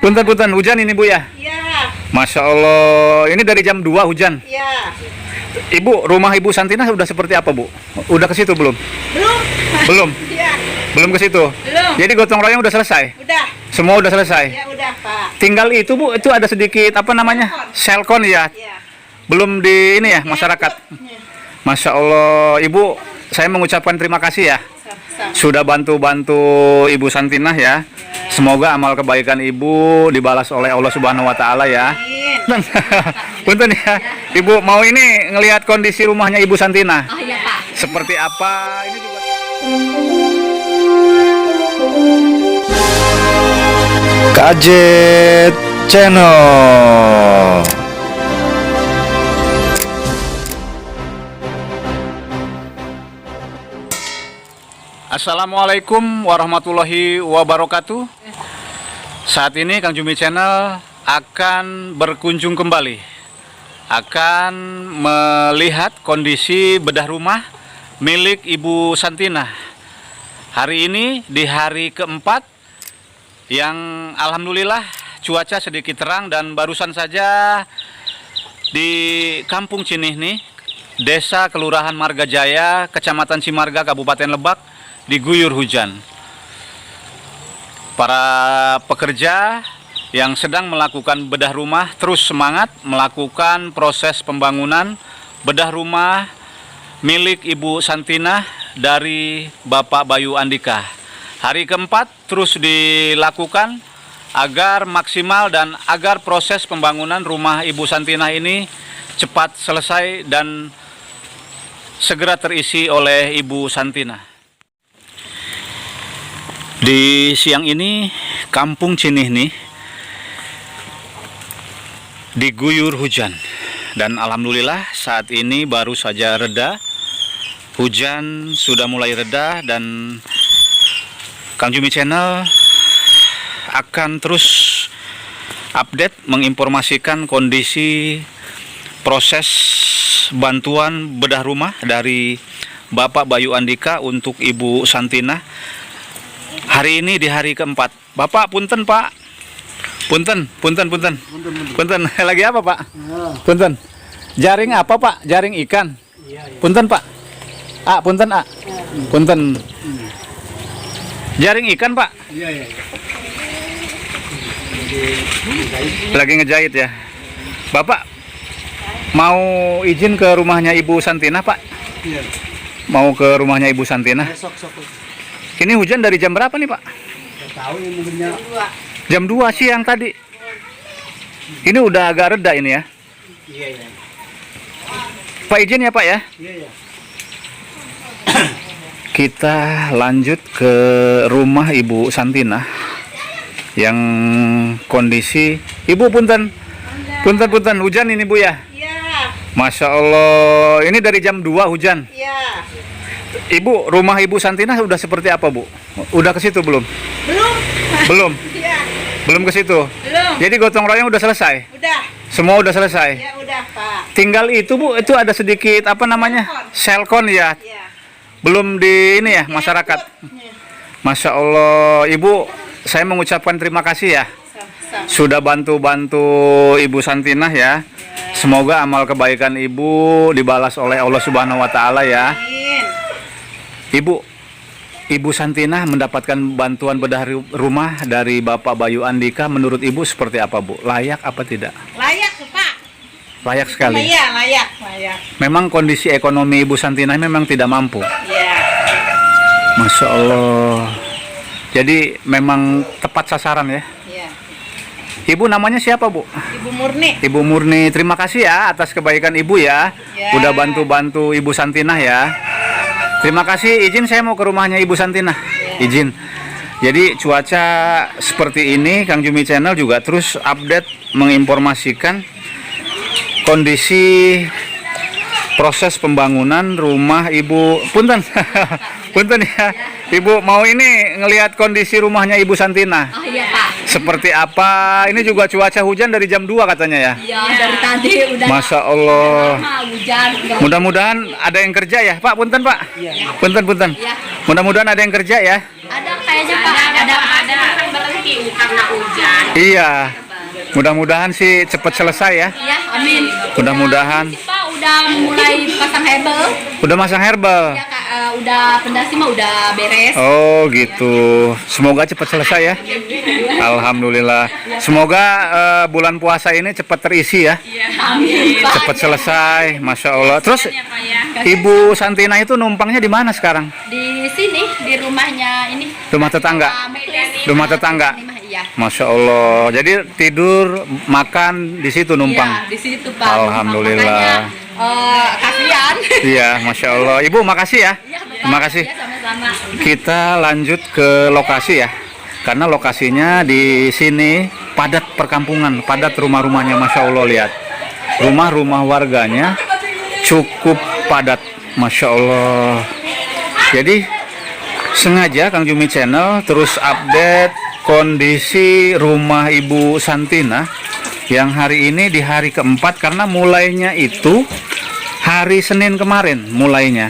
Punten, hujan ini Bu ya? Iya. Masya Allah, ini dari jam 2 hujan. Iya. Ibu, rumah Ibu Santina udah seperti apa Bu? Udah ke situ belum? Belum. Belum? Iya. Belum ke situ? Belum. Jadi gotong royong udah selesai? Udah. Semua udah selesai? Ya udah Pak. Tinggal itu Bu, itu ada sedikit apa namanya? Selkon ya? Iya. Belum di ini ya, masyarakat? Iya. Masya Allah, Ibu, saya mengucapkan terima kasih ya. Sama-sama. Sudah bantu-bantu Ibu Santinah ya. Semoga amal kebaikan Ibu dibalas oleh Allah Subhanahu wa taala ya. Amin. Punten ya. Ibu mau ini ngelihat kondisi rumahnya Ibu Santinah. Oh iya Pak. Seperti apa? Ini juga Kajet Channel. Assalamualaikum warahmatullahi wabarakatuh. Saat ini Kang Jumi Channel akan berkunjung kembali, akan melihat kondisi bedah rumah milik Ibu Santinah. Hari ini di hari keempat yang alhamdulillah cuaca sedikit terang, dan barusan saja di Kampung Cinihni, Desa Kelurahan Margajaya, Kecamatan Cimarga, Kabupaten Lebak, diguyur hujan. Para pekerja yang sedang melakukan bedah rumah terus semangat melakukan proses pembangunan bedah rumah milik Ibu Santinah dari Bapak Bayu Andika. Hari keempat terus dilakukan agar maksimal dan agar proses pembangunan rumah Ibu Santinah ini cepat selesai dan segera terisi oleh Ibu Santinah. Di siang ini Kampung Cinihni diguyur hujan, dan alhamdulillah saat ini baru saja reda. Hujan sudah mulai reda dan Kang Jumi Channel akan terus update menginformasikan kondisi proses bantuan bedah rumah dari Bapak Bayu Andika untuk Ibu Santinah. Hari ini di hari keempat. Bapak, punten Pak. Punten. Lagi apa Pak? Punten. Jaring apa Pak? Jaring ikan. Punten Pak. Punten Punten. Jaring ikan Pak. Lagi ngejahit ya. Bapak mau izin ke rumahnya Ibu Santinah Pak? Iya. Mau ke rumahnya Ibu Santinah? Sok. Ini hujan dari jam berapa nih Pak? Nggak tahu ini mungkinnya. Jam 2 siang tadi. Ini udah agak reda ini ya. Iya. Pak izin ya Pak ya. Iya. Kita lanjut ke rumah Ibu Santinah yang kondisi Ibu punten hujan ini Bu ya. Iya. Masya Allah, ini dari jam 2 hujan. Iya. Ibu, rumah Ibu Santinah udah seperti apa Bu? Udah ke situ belum? Belum. Belum. Iya. Belum ke situ. Belum. Jadi gotong royong udah selesai. Udah. Semua udah selesai. Ya udah Pak. Tinggal itu Bu, itu ada sedikit apa namanya? Selkon ya. Iya. Belum di ini ya masyarakat. Iya. Masya Allah, Ibu, saya mengucapkan terima kasih ya. Sama-sama. Sudah bantu-bantu Ibu Santinah ya. Semoga amal kebaikan Ibu dibalas oleh Allah Subhanahu wa taala ya. Amin. Ibu Santinah mendapatkan bantuan bedah rumah dari Bapak Bayu Andika. Menurut Ibu seperti apa Bu? Layak apa tidak? Layak Pak. Layak sekali. Iya, layak. Memang kondisi ekonomi Ibu Santinah memang tidak mampu. Iya. Masya Allah. Jadi memang tepat sasaran ya. Iya. Ibu namanya siapa Bu? Ibu Murni. Ibu Murni. Terima kasih ya atas kebaikan Ibu ya. Ya. Udah bantu-bantu Ibu Santinah ya. Terima kasih. Izin saya mau ke rumahnya Ibu Santinah. Izin. Jadi cuaca seperti ini Kang Jumi Channel juga terus update menginformasikan kondisi proses pembangunan rumah Ibu. Punten. Punten ya. Ibu mau ini ngelihat kondisi rumahnya Ibu Santinah. Oh iya Pak. Seperti apa? Ini juga cuaca hujan dari jam 2 katanya ya. Iya, dari tadi udah Masya Allah. lama hujan. Mudah-mudahan ada yang kerja ya Pak. Punten Pak. Punten. Iya. Mudah-mudahan ada yang kerja ya. Ada kayaknya Pak. Ada. Pi karena hujan. Iya. Mudah-mudahan sih cepat selesai ya. Iya, amin. Mudah-mudahan. Si Pak udah mulai pasang hebel. Udah masang herbal. Ya, Kak, udah pendasi mah udah beres. Oh gitu. Semoga cepat selesai ya. Alhamdulillah. Semoga bulan puasa ini cepat terisi ya. Amin, Pak. Cepat selesai, masya Allah. Terus Ya Pak ya. Ibu Santina itu numpangnya di mana sekarang? Di sini, di rumahnya ini. Rumah tetangga. Pak Muklis. Rumah tetangga. Ini mah, iya. Masya Allah. Jadi tidur, makan di situ numpang. Iya, di situ Pak. Alhamdulillah. Makanya, kasihan. Iya, masya Allah. Ibu, makasih ya. Iya, Pak. Terima kasih. Iya, sama-sama. Kita lanjut ke lokasi ya. Karena lokasinya di sini padat perkampungan, padat rumah-rumahnya, masya Allah, lihat. Rumah-rumah warganya cukup padat, masya Allah. Jadi sengaja Kang Jumi Channel terus update kondisi rumah Ibu Santina yang hari ini di hari keempat, karena mulainya itu hari Senin kemarin mulainya,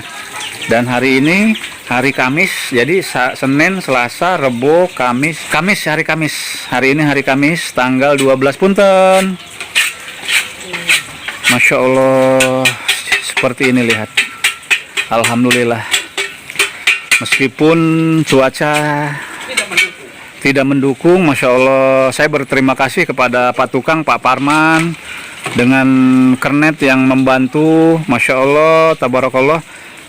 dan hari ini hari Kamis. Jadi Senin, Selasa, Rebo, Kamis, hari Kamis. Hari ini hari Kamis tanggal 12 punten. Masya Allah, seperti ini lihat. Alhamdulillah. Meskipun cuaca tidak mendukung, Masya Allah, saya berterima kasih kepada Pak Tukang, Pak Parman, dengan kernet yang membantu, Masya Allah, tabarakallah,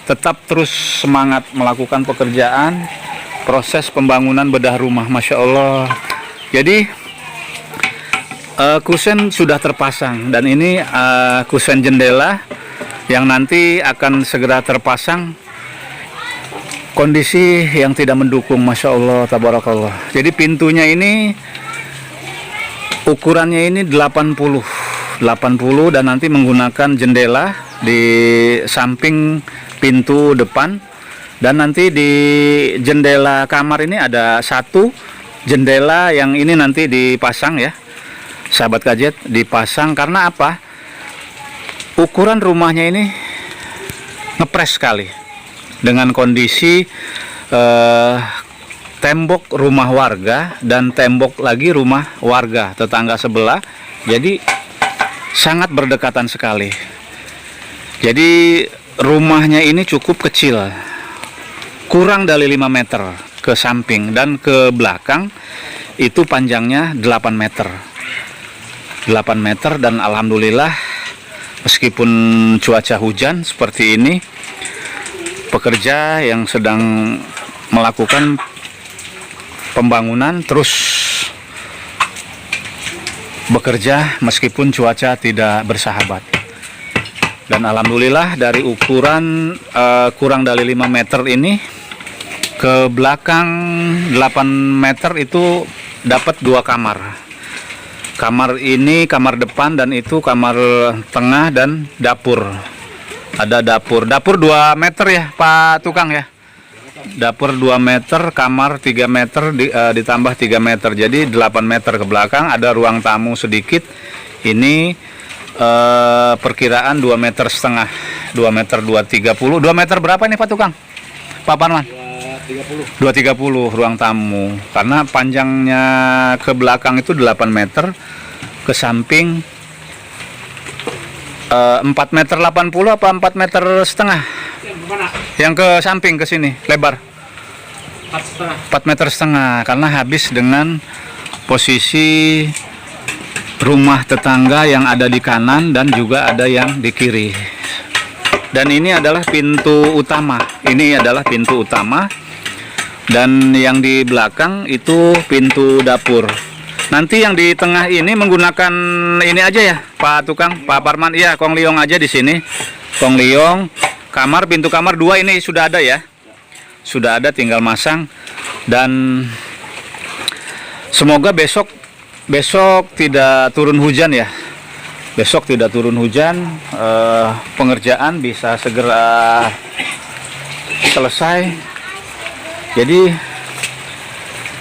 tetap terus semangat melakukan pekerjaan, proses pembangunan bedah rumah, Masya Allah. Jadi, kusen sudah terpasang, dan ini kusen jendela yang nanti akan segera terpasang. Kondisi yang tidak mendukung, Masya Allah, tabarakallah. Jadi pintunya ini ukurannya ini 80 dan nanti menggunakan jendela di samping pintu depan, dan nanti di jendela kamar ini ada satu jendela yang ini nanti dipasang ya, sahabat Gadget, dipasang. Karena apa? Ukuran rumahnya ini ngepres sekali dengan kondisi tembok rumah warga dan tembok lagi rumah warga tetangga sebelah, jadi sangat berdekatan sekali. Jadi rumahnya ini cukup kecil, kurang dari 5 meter ke samping, dan ke belakang itu panjangnya 8 meter. 8 meter, dan alhamdulillah meskipun cuaca hujan seperti ini, pekerja yang sedang melakukan pembangunan terus bekerja meskipun cuaca tidak bersahabat. Dan alhamdulillah dari ukuran kurang dari 5 meter ini ke belakang 8 meter itu dapat 2 kamar. Kamar ini kamar depan, dan itu kamar tengah dan dapur. Ada dapur 2 meter ya Pak Tukang ya. Dapur 2 meter, kamar 3 meter ditambah 3 meter, jadi 8 meter ke belakang. Ada ruang tamu sedikit. Ini perkiraan 2 meter setengah, 2 meter 230. 2 meter berapa ini Pak Tukang? Pak Parman? 230 ruang tamu. Karena panjangnya ke belakang itu 8 meter, ke samping 4 meter 80 apa 4 meter setengah? Yang ke samping ke sini lebar 4 meter setengah, karena habis dengan posisi rumah tetangga yang ada di kanan dan juga ada yang di kiri. Dan ini adalah pintu utama. Ini adalah pintu utama, dan yang di belakang itu pintu dapur. Nanti yang di tengah ini menggunakan ini aja ya Pak Tukang, Pak Parman. Iya, Kong Liong aja di sini. Kong Liong. Kamar, pintu kamar 2 ini sudah ada ya. Sudah ada, tinggal masang. Dan semoga besok tidak turun hujan ya. Besok tidak turun hujan, pengerjaan bisa segera selesai. Jadi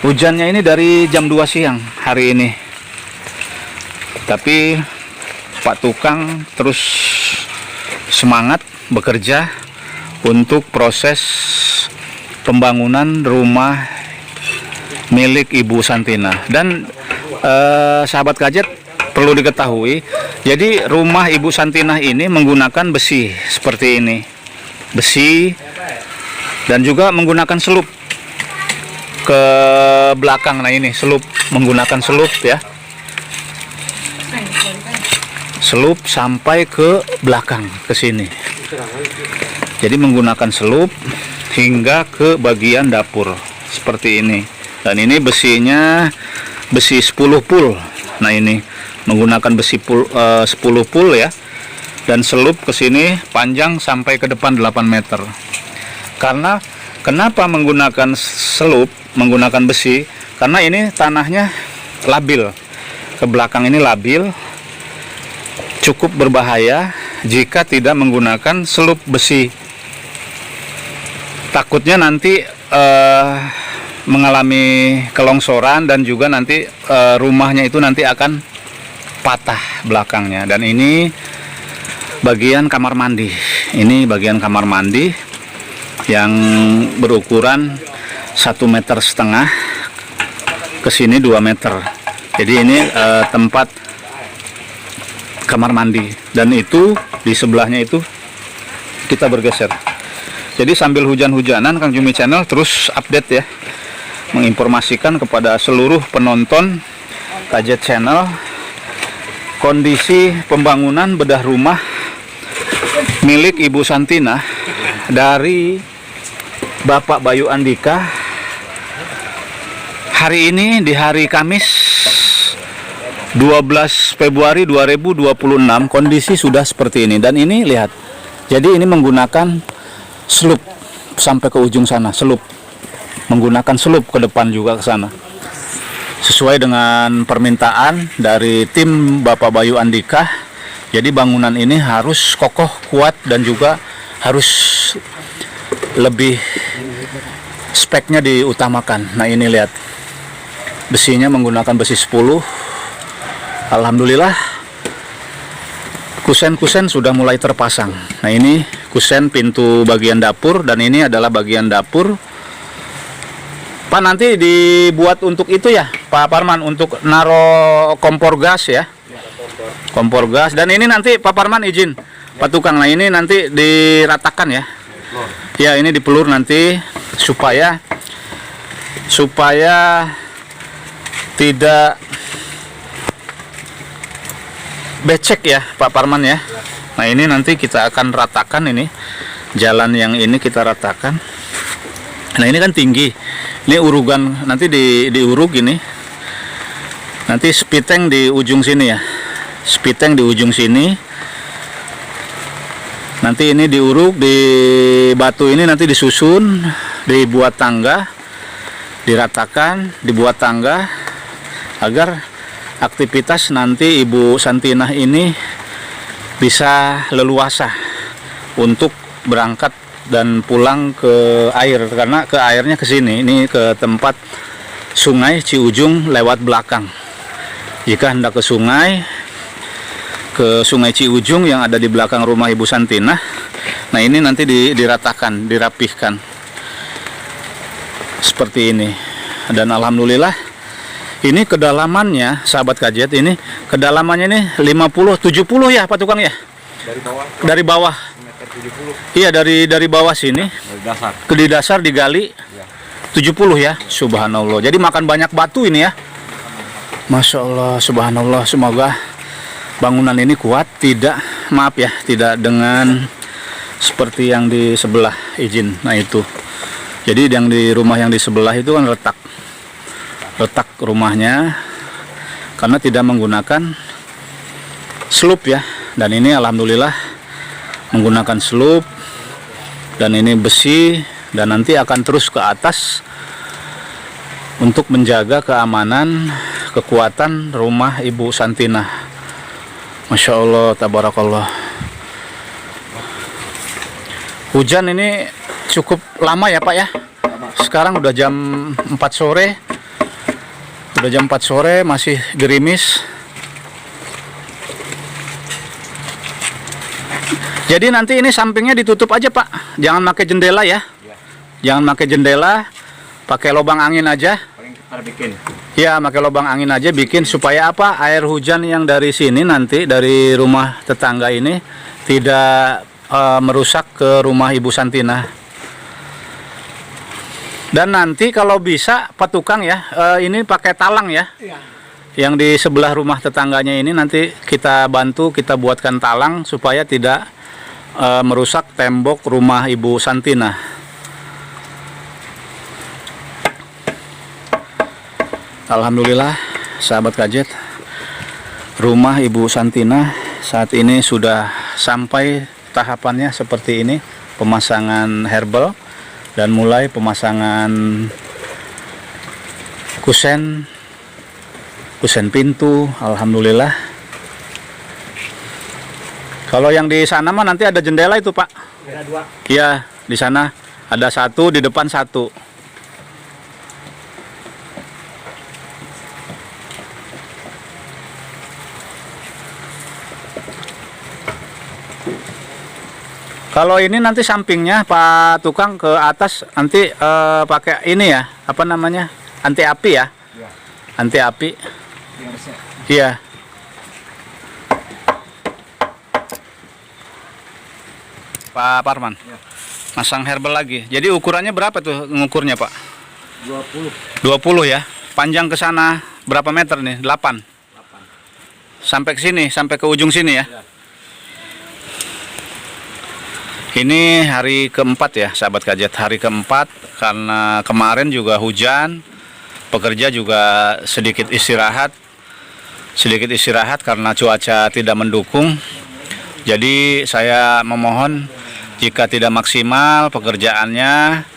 hujannya ini dari jam 2 siang hari ini. Tapi Pak Tukang terus semangat bekerja untuk proses pembangunan rumah milik Ibu Santina. Dan sahabat kajet, perlu diketahui, jadi rumah Ibu Santina ini menggunakan besi seperti ini, besi, dan juga menggunakan selup ke belakang. Nah ini selup, menggunakan selup ya, selup sampai ke belakang ke sini. Jadi menggunakan selup hingga ke bagian dapur seperti ini. Dan ini besinya besi 10 pul. Nah ini menggunakan besi 10 pul ya. Dan selup ke sini panjang sampai ke depan 8 meter. Karena kenapa menggunakan selup, menggunakan besi? Karena ini tanahnya labil. Ke belakang ini labil. Cukup berbahaya jika tidak menggunakan selup besi. Takutnya nanti mengalami kelongsoran dan juga nanti rumahnya itu nanti akan patah belakangnya. Dan ini bagian kamar mandi. Ini bagian kamar mandi yang berukuran 1,5 meter, ke sini 2 meter. Jadi ini tempat kamar mandi, dan itu di sebelahnya itu kita bergeser. Jadi sambil hujan-hujanan Kang Jumi Channel terus update ya, menginformasikan kepada seluruh penonton Kajet Channel kondisi pembangunan bedah rumah milik Ibu Santina dari Bapak Bayu Andika hari ini, di hari Kamis 12 Februari 2026. Kondisi sudah seperti ini. Dan ini lihat, jadi ini menggunakan selup sampai ke ujung sana, selup, menggunakan selup ke depan juga ke sana, sesuai dengan permintaan dari tim Bapak Bayu Andika. Jadi bangunan ini harus kokoh, kuat, dan juga harus lebih speknya diutamakan. Nah ini lihat, besinya menggunakan besi 10. Alhamdulillah kusen-kusen sudah mulai terpasang. Nah ini kusen pintu bagian dapur, dan ini adalah bagian dapur. Pak, nanti dibuat untuk itu ya Pak Parman, untuk naro kompor gas ya, kompor gas. Dan ini nanti Pak Parman izin Pak Tukang, nah ini nanti diratakan ya. Ya ini dipelur nanti supaya tidak becek ya Pak Parman ya. Nah ini nanti kita akan ratakan, ini jalan yang ini kita ratakan. Nah ini kan tinggi, ini urugan nanti diuruk ini. Nanti spiteng di ujung sini ya, spiteng di ujung sini. Nanti ini diuruk, di batu ini nanti disusun, dibuat tangga, diratakan, dibuat tangga agar aktivitas nanti Ibu Santina ini bisa leluasa untuk berangkat dan pulang ke air, karena ke airnya ke sini, ini ke tempat Sungai Ciujung lewat belakang. Jika hendak ke Sungai Ciujung yang ada di belakang rumah Ibu Santina, nah ini nanti diratakan, dirapihkan seperti ini. Dan alhamdulillah ini kedalamannya sahabat kajet, ini kedalamannya ini 50-70 ya Pak Tukang ya? Dari bawah. Iya, dari bawah sini. Di dasar digali. 70 ya. Subhanallah. Jadi makan banyak batu ini ya. Masya Allah, subhanallah. Semoga bangunan ini kuat, tidak dengan seperti yang di sebelah, izin. Nah itu. Jadi yang di rumah yang di sebelah itu kan retak rumahnya karena tidak menggunakan selup ya. Dan ini alhamdulillah menggunakan selup, dan ini besi, dan nanti akan terus ke atas untuk menjaga keamanan, kekuatan rumah Ibu Santina. Masya Allah, tabarakallah. Hujan ini cukup lama ya Pak ya. Sekarang udah jam 4 sore. Udah jam 4 sore masih gerimis. Jadi nanti ini sampingnya ditutup aja Pak. Jangan pakai jendela ya. Jangan pakai jendela, pakai lubang angin aja. bikin. Ya, pakai lubang angin aja bikin supaya apa? Air hujan yang dari sini nanti dari rumah tetangga ini tidak merusak ke rumah Ibu Santina. Dan nanti kalau bisa Pak Tukang ya, ini pakai talang ya. Iya. Yang di sebelah rumah tetangganya ini nanti kita bantu, kita buatkan talang supaya tidak merusak tembok rumah Ibu Santina. Alhamdulillah, sahabat Gadget, rumah Ibu Santina saat ini sudah sampai tahapannya seperti ini, pemasangan herbal dan mulai pemasangan kusen pintu. Alhamdulillah. Kalau yang di sana mah nanti ada jendela itu, Pak. Ada 2. Iya, di sana ada 1, di depan 1. Kalau ini nanti sampingnya Pak Tukang ke atas nanti pakai ini ya, apa namanya? Anti api ya. Iya. Anti api. Biar resek. Iya. Pak Parman. Ya. Masang herbal lagi. Jadi ukurannya berapa tuh ngukurnya, Pak? 20. 20 ya. Panjang ke sana berapa meter nih? 8. Sampai ke sini, sampai ke ujung sini ya. Ya. Ini hari keempat ya, sahabat Gadget. Hari keempat karena kemarin juga hujan. Pekerja juga sedikit istirahat karena cuaca tidak mendukung. Jadi saya memohon jika tidak maksimal pekerjaannya,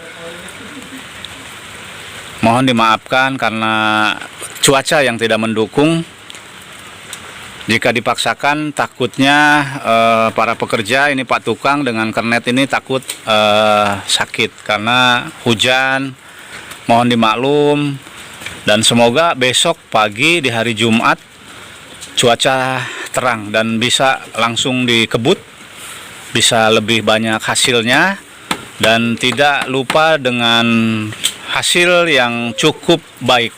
mohon dimaafkan karena cuaca yang tidak mendukung. Jika dipaksakan takutnya para pekerja ini Pak Tukang dengan kernet ini takut sakit karena hujan. Mohon dimaklum dan semoga besok pagi di hari Jumat cuaca terang dan bisa langsung dikebut, bisa lebih banyak hasilnya dan tidak lupa dengan hasil yang cukup baik,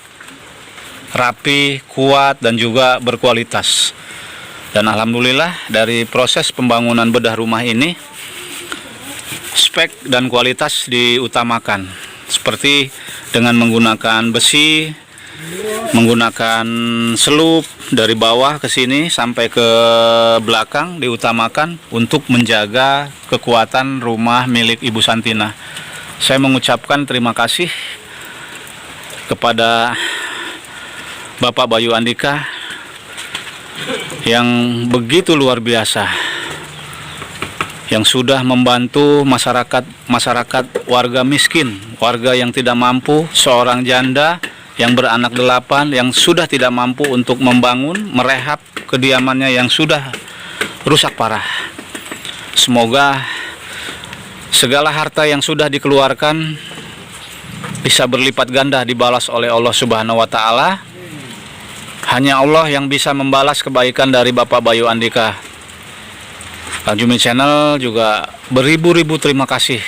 rapi, kuat dan juga berkualitas. Dan alhamdulillah dari proses pembangunan bedah rumah ini spek dan kualitas diutamakan, seperti dengan menggunakan besi, menggunakan selup dari bawah ke sini sampai ke belakang diutamakan untuk menjaga kekuatan rumah milik Ibu Santina. Saya mengucapkan terima kasih kepada Bapak Bayu Andika yang begitu luar biasa, yang sudah membantu masyarakat warga miskin, warga yang tidak mampu, seorang janda yang beranak 8 yang sudah tidak mampu untuk membangun, merehab kediamannya yang sudah rusak parah. Semoga segala harta yang sudah dikeluarkan bisa berlipat ganda dibalas oleh Allah Subhanahu wa taala. Hanya Allah yang bisa membalas kebaikan dari Bapak Bayu Andika. Kang Jumi Channel juga beribu-ribu terima kasih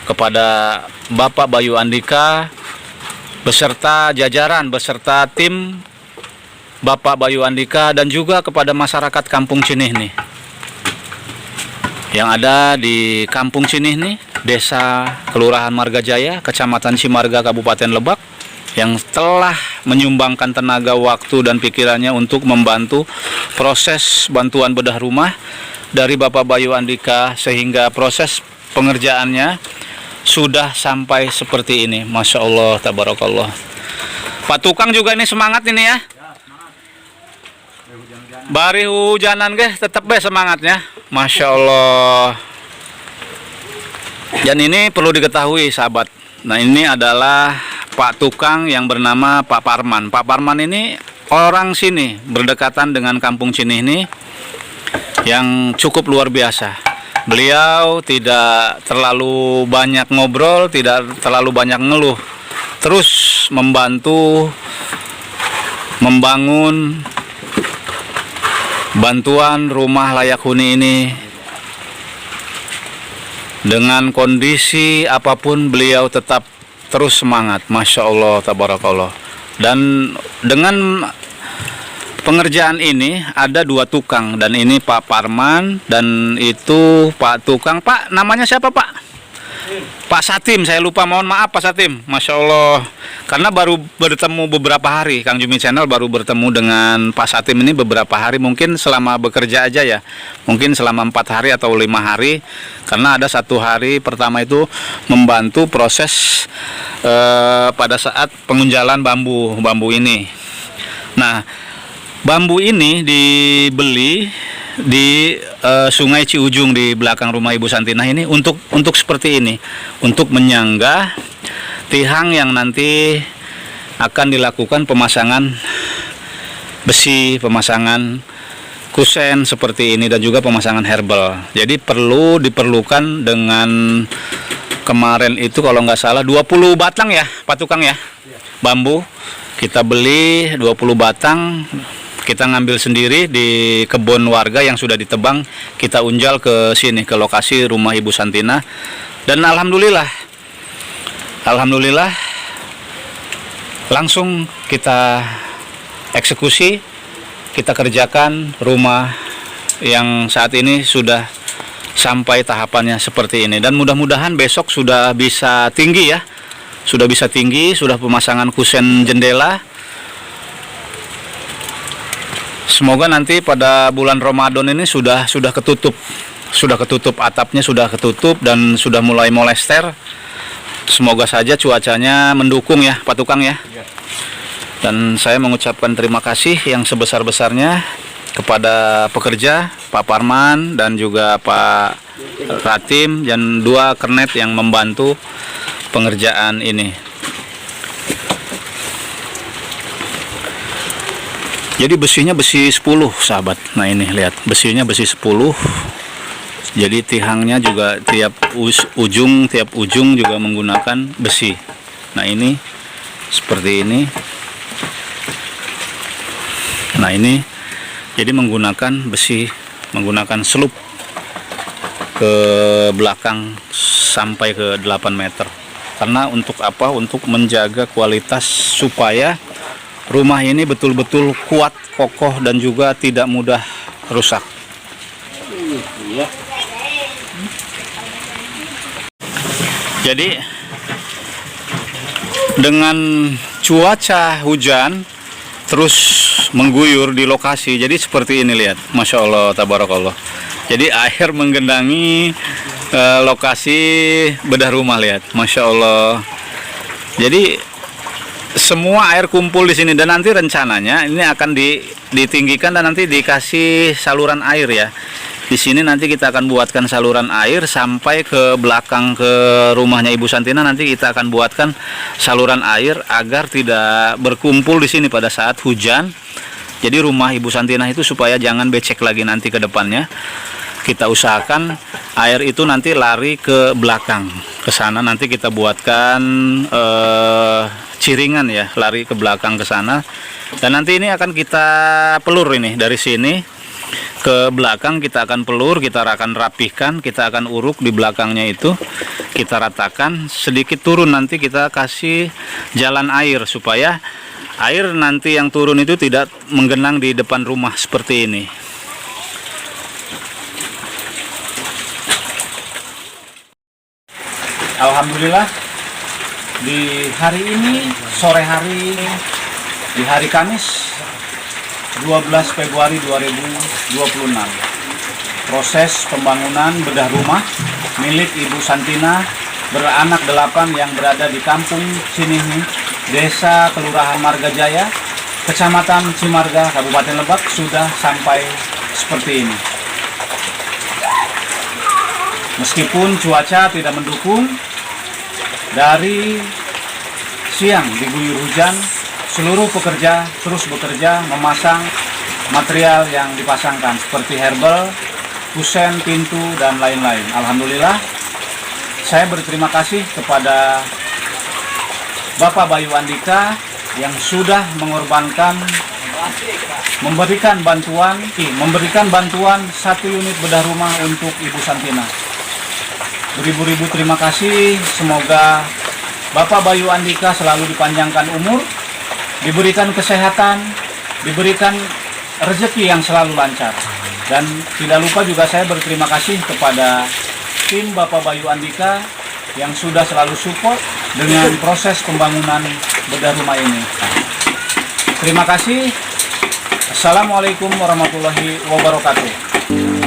kepada Bapak Bayu Andika beserta jajaran, beserta tim Bapak Bayu Andika dan juga kepada masyarakat Kampung Cinihni yang ada di Kampung Cinihni, Desa Kelurahan Margajaya, Kecamatan Cimarga, Kabupaten Lebak, yang telah menyumbangkan tenaga, waktu, dan pikirannya untuk membantu proses bantuan bedah rumah dari Bapak Bayu Andika sehingga proses pengerjaannya sudah sampai seperti ini. Masya Allah, tabarakallah. Pak Tukang juga ini semangat ini ya. Bari hujanan guys, tetap semangatnya. Masya Allah. Dan ini perlu diketahui sahabat. Nah ini adalah Pak Tukang yang bernama Pak Parman. Pak Parman ini orang sini, berdekatan dengan Kampung Cinihni, yang cukup luar biasa. Beliau tidak terlalu banyak ngobrol, tidak terlalu banyak ngeluh, terus membantu membangun bantuan rumah layak huni ini. Dengan kondisi apapun beliau tetap terus semangat. Masya Allah, tabarakallah. Dan dengan pengerjaan ini ada 2 tukang, dan ini Pak Parman dan itu Pak tukang. Pak, namanya siapa Pak? Pak Satim, saya lupa, mohon maaf Pak Satim. Masya Allah, karena baru bertemu beberapa hari, Kang Jumi Channel baru bertemu dengan Pak Satim ini beberapa hari, mungkin selama bekerja aja ya, mungkin selama 4 hari atau 5 hari, karena ada 1 hari pertama itu membantu proses pada saat pengunjalan bambu ini. Nah, bambu ini dibeli di Sungai Ciujung di belakang rumah Ibu Santinah ini untuk seperti ini, untuk menyanggah tiang yang nanti akan dilakukan pemasangan besi, pemasangan kusen seperti ini, dan juga pemasangan herbal. Jadi diperlukan dengan kemarin itu kalau nggak salah 20 batang ya Pak Tukang ya, bambu kita beli 20 batang. Kita ngambil sendiri di kebun warga yang sudah ditebang, kita unjal ke sini, ke lokasi rumah Ibu Santinah. Dan alhamdulillah langsung kita eksekusi, kita kerjakan rumah yang saat ini sudah sampai tahapannya seperti ini. Dan mudah-mudahan besok sudah bisa tinggi ya, sudah pemasangan kusen jendela. Semoga nanti pada bulan Ramadan ini sudah ketutup, atapnya sudah ketutup dan sudah mulai molester. Semoga saja cuacanya mendukung ya Pak Tukang ya. Dan saya mengucapkan terima kasih yang sebesar-besarnya kepada pekerja Pak Parman dan juga Pak Ratim dan 2 kernet yang membantu pengerjaan ini. Jadi besinya besi 10 sahabat. Nah ini lihat, besinya besi 10. Jadi tiangnya juga tiap ujung juga menggunakan besi. Nah ini seperti ini. Nah ini jadi menggunakan besi, menggunakan selup ke belakang sampai ke 8 meter. Karena untuk apa? Untuk menjaga kualitas supaya rumah ini betul-betul kuat, kokoh, dan juga tidak mudah rusak. Jadi dengan cuaca hujan terus mengguyur di lokasi, jadi seperti ini lihat, Masya Allah, tabarakallah. Jadi air menggenangi lokasi bedah rumah, lihat, Masya Allah. Jadi semua air kumpul di sini, dan nanti rencananya ini akan ditinggikan dan nanti dikasih saluran air ya. Di sini nanti kita akan buatkan saluran air sampai ke belakang ke rumahnya Ibu Santinah. Nanti kita akan buatkan saluran air agar tidak berkumpul di sini pada saat hujan. Jadi rumah Ibu Santinah itu supaya jangan becek lagi nanti ke depannya. Kita usahakan air itu nanti lari ke belakang, ke sana nanti kita buatkan ciringan ya, lari ke belakang ke sana. Dan nanti ini akan kita pelur ini dari sini ke belakang, kita akan pelur, kita akan rapihkan, kita akan uruk di belakangnya itu, kita ratakan sedikit turun, nanti kita kasih jalan air supaya air nanti yang turun itu tidak menggenang di depan rumah seperti ini. Alhamdulillah di hari ini, sore hari, di hari Kamis 12 Februari 2026, proses pembangunan bedah rumah milik Ibu Santinah beranak 8 yang berada di Kampung Cinihi, Desa Kelurahan Margajaya, Kecamatan Cimarga, Kabupaten Lebak sudah sampai seperti ini. Meskipun cuaca tidak mendukung, dari siang diguyur hujan, seluruh pekerja terus bekerja memasang material yang dipasangkan seperti herbal, kusen, pintu, dan lain-lain. Alhamdulillah, saya berterima kasih kepada Bapak Bayu Andika yang sudah memberikan bantuan 1 unit bedah rumah untuk Ibu Santinah. Beribu-ribu terima kasih, semoga Bapak Bayu Andika selalu dipanjangkan umur, diberikan kesehatan, diberikan rezeki yang selalu lancar. Dan tidak lupa juga saya berterima kasih kepada tim Bapak Bayu Andika yang sudah selalu support dengan proses pembangunan bedah rumah ini. Terima kasih. Assalamualaikum warahmatullahi wabarakatuh.